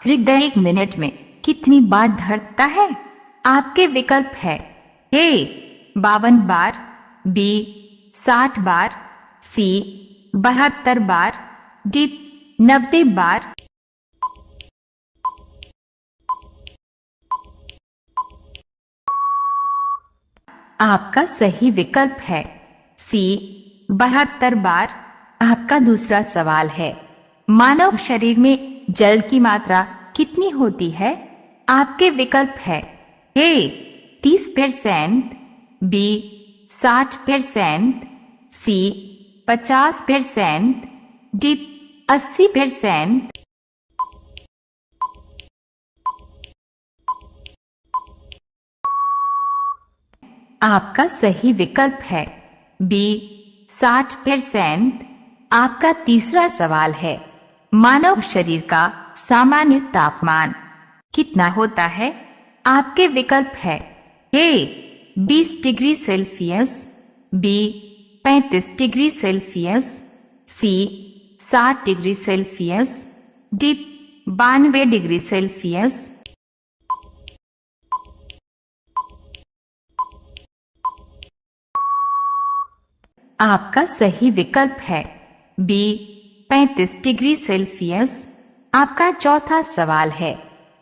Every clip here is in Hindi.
हृदय 1 मिनट में कितनी बार धड़कता है? आपके विकल्प है ए 52 बार, बी 60 बार, सी 72 बार, डी 90 बार। आपका सही विकल्प है सी 72 बार। आपका दूसरा सवाल है, मानव शरीर में जल की मात्रा कितनी होती है? आपके विकल्प है ए 30%, बी 60%, सी 50%, डी 80%। आपका सही विकल्प है बी 60%। आपका तीसरा सवाल है, मानव शरीर का सामान्य तापमान कितना होता है? आपके विकल्प है A 20 degree Celsius, B 35 degree Celsius, C 60 degree Celsius, D 92 degree Celsius. आपका सही विकल्प है बी 35 डिग्री सेल्सियस। आपका चौथा सवाल है,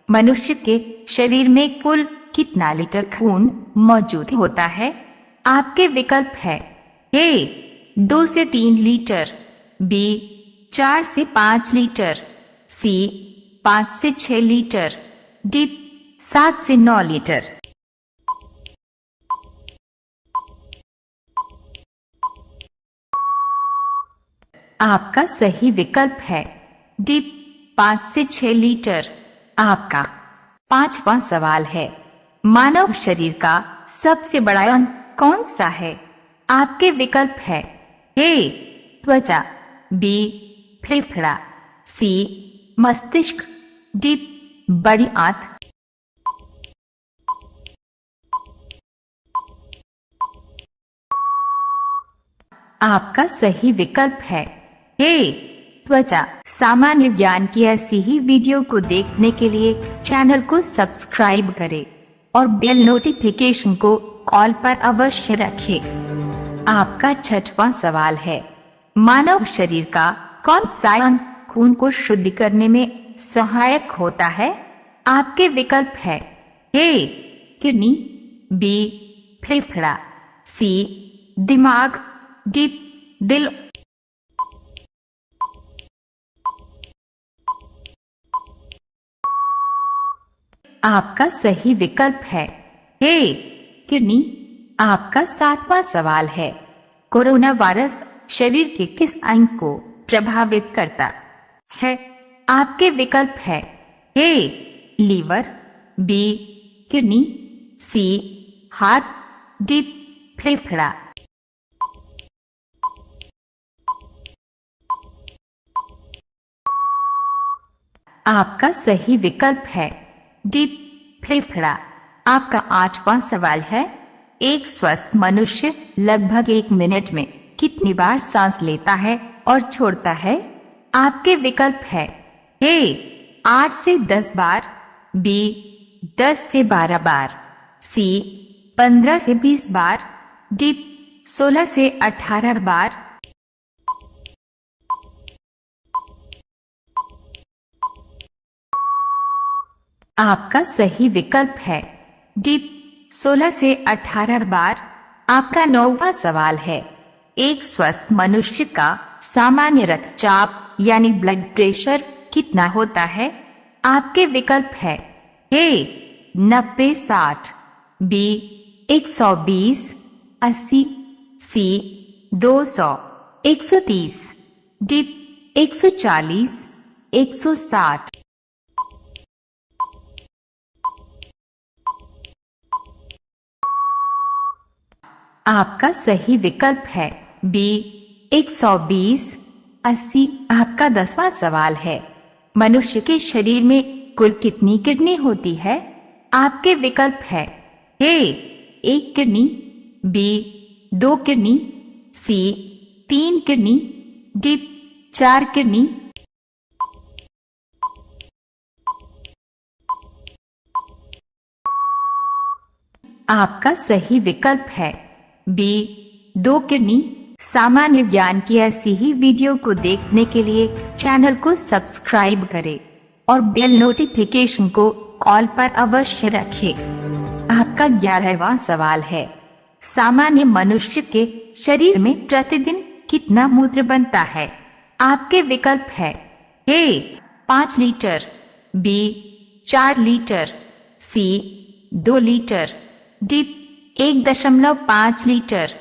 मनुष्य के शरीर में कुल कितना लीटर खून मौजूद होता है? आपके विकल्प है ए 2 से 3 लीटर, बी 4 से 5 लीटर, सी 5 से 6 लीटर, डी 7 से 9 लीटर। आपका सही विकल्प है डी 5 से 6 लीटर। आपका पांचवा सवाल है, मानव शरीर का सबसे बड़ा अंग कौन सा है? आपके विकल्प है ए त्वचा, बी फेफड़ा, सी मस्तिष्क, डी बड़ी आंत। आपका सही विकल्प है ए त्वचा। सामान्य ज्ञान की ऐसी ही वीडियो को देखने के लिए चैनल को सब्सक्राइब करें और बेल नोटिफिकेशन को ऑल पर अवश्य रखें। आपका छठवां सवाल है, मानव शरीर का कौन सा अंग खून को शुद्ध करने में सहायक होता है? आपके विकल्प है ए किडनी, बी फेफड़ा, सी दिमाग, डी दिल। आपका सही विकल्प है ए किडनी। आपका सातवां सवाल है, कोरोना वायरस शरीर के किस अंग को प्रभावित करता है? आपके विकल्प है ए लीवर, बी किडनी, सी हार्ट, डी फेफड़ा। आपका सही विकल्प है डी फेफड़ा। आपका आठवां सवाल है, एक स्वस्थ मनुष्य लगभग 1 मिनट में कितनी बार सांस लेता है और छोड़ता है? आपके विकल्प है ए 8 से 10 बार, बी 10 से 12 बार, सी 15 से 20 बार, डी 16 से 18 बार। आपका सही विकल्प है डी 16 से 18 बार। आपका 9वां सवाल है, एक स्वस्थ मनुष्य का सामान्य रक्तचाप यानी ब्लड प्रेशर कितना होता है? आपके विकल्प है ए 90/60, बी 120, 80, सी 200, 130, डी 140, 160। आपका सही विकल्प है बी 120, 80। आपका 10वां सवाल है, मनुष्य के शरीर में कुल कितनी किडनी होती है? आपके विकल्प है ए 1 किडनी, बी 2 किडनी, सी 3 किडनी, डी 4 किडनी। आपका सही विकल्प है बी, 2 किडनी। सामान्य ज्ञान की ऐसी ही वीडियो को देखने के लिए चैनल को सब्सक्राइब करें और बेल नोटिफिकेशन को ऑल पर अवश्य रखें। आपका 11वां सवाल है, सामान्य मनुष्य के शरीर में प्रतिदिन कितना मूत्र बनता है? आपके विकल्प है ए, 5 लीटर, बी, 4 लीटर, सी, 2 लीटर, डी, 1.5 लीटर।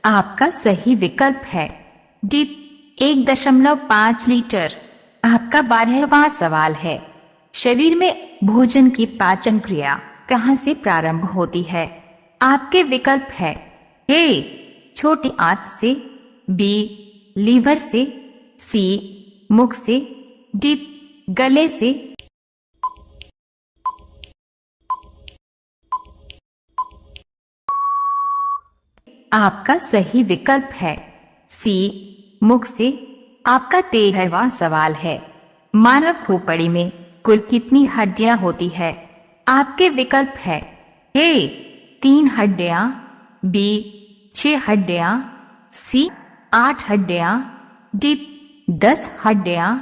आपका सही विकल्प है डी, 1.5 लीटर। आपका 12वां सवाल है, शरीर में भोजन की पाचन क्रिया कहाँ से प्रारंभ होती है? आपके विकल्प है ए, छोटी आंत से, बी, लीवर से, सी, मुख से, डी, गले से। आपका सही विकल्प है सी, मुख से। आपका 13वां सवाल है, मानव खोपड़ी में कुल कितनी हड्डियां होती है? आपके विकल्प है ए, 3 हड्डियां, बी, 6 हड्डियां, सी, 8 हड्डियां, डी, 10 हड्डियां।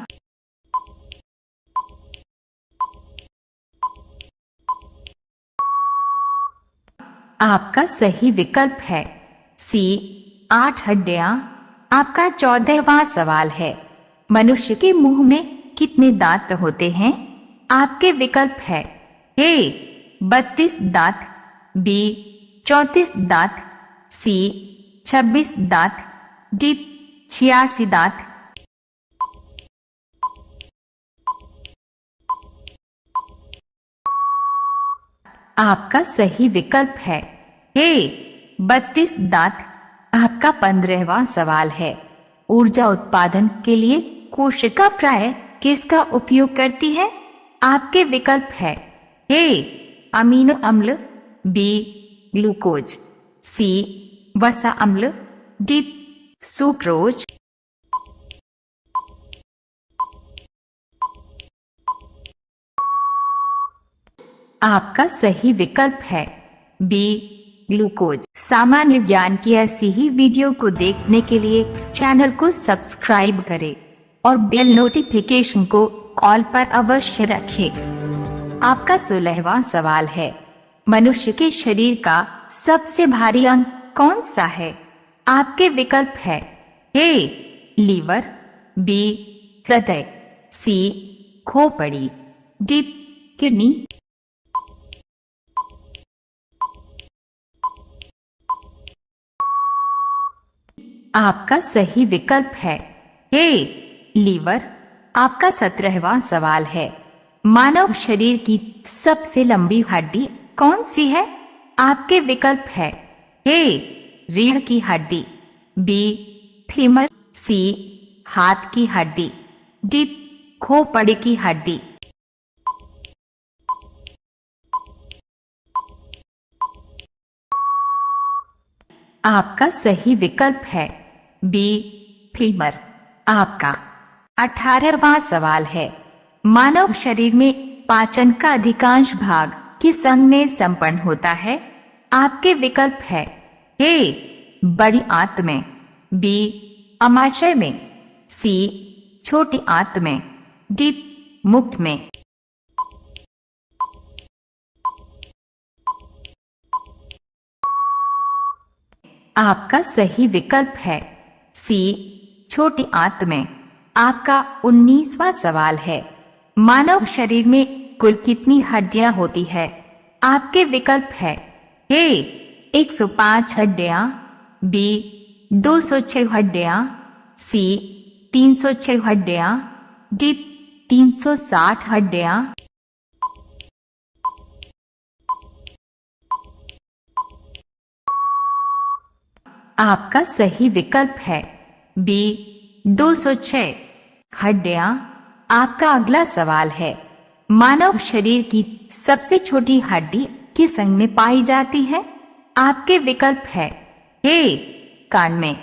आपका सही विकल्प है सी, 8 हड्डियां। आपका 14वां सवाल है, मनुष्य के मुंह में कितने दांत होते हैं? आपके विकल्प है ए, 32 दांत, बी, 34 दांत, सी, 26 दांत, डी, 86 दांत। आपका सही विकल्प है ए, 32 दांत। आपका 15वां सवाल है, ऊर्जा उत्पादन के लिए कोशिका प्राय किसका उपयोग करती है? आपके विकल्प है ए, अमीनो अम्ल, बी, ग्लूकोज, सी, वसा अम्ल, डी, सुक्रोज। आपका सही विकल्प है बी, ग्लूकोज। सामान्य ज्ञान की ऐसी ही वीडियो को देखने के लिए चैनल को सब्सक्राइब करें और बेल नोटिफिकेशन को ऑल पर अवश्य रखें। आपका 16वां सवाल है, मनुष्य के शरीर का सबसे भारी अंग कौन सा है? आपके विकल्प है ए, लीवर, बी, हृदय, सी, खोपड़ी, डी, किडनी। आपका सही विकल्प है ए, लीवर। आपका 17वां सवाल है, मानव शरीर की सबसे लंबी हड्डी कौन सी है? आपके विकल्प है ए, रीढ़ की हड्डी, बी, फीमर, सी, हाथ की हड्डी, डी, खोपड़ी की हड्डी। आपका सही विकल्प है बी, फीमर। आपका 18वां सवाल है, मानव शरीर में पाचन का अधिकांश भाग किस अंग में संपन्न होता है? आपके विकल्प है ए, बड़ी आंत में, बी, अमाशय में, सी, छोटी आंत में, डी, मुख में। आपका सही विकल्प है सी, छोटी आंत में। आपका 19वां सवाल है, मानव शरीर में कुल कितनी हड्डियां होती है? आपके विकल्प है ए, 105 हड्डियां, बी, 206 हड्डियां, सी, 306 हड्डियां, डी, 360 हड्डियां। आपका सही विकल्प है बी, 206 हड्डियां। आपका अगला सवाल है, मानव शरीर की सबसे छोटी हड्डी किस अंग में पाई जाती है? आपके विकल्प है ए, कान में,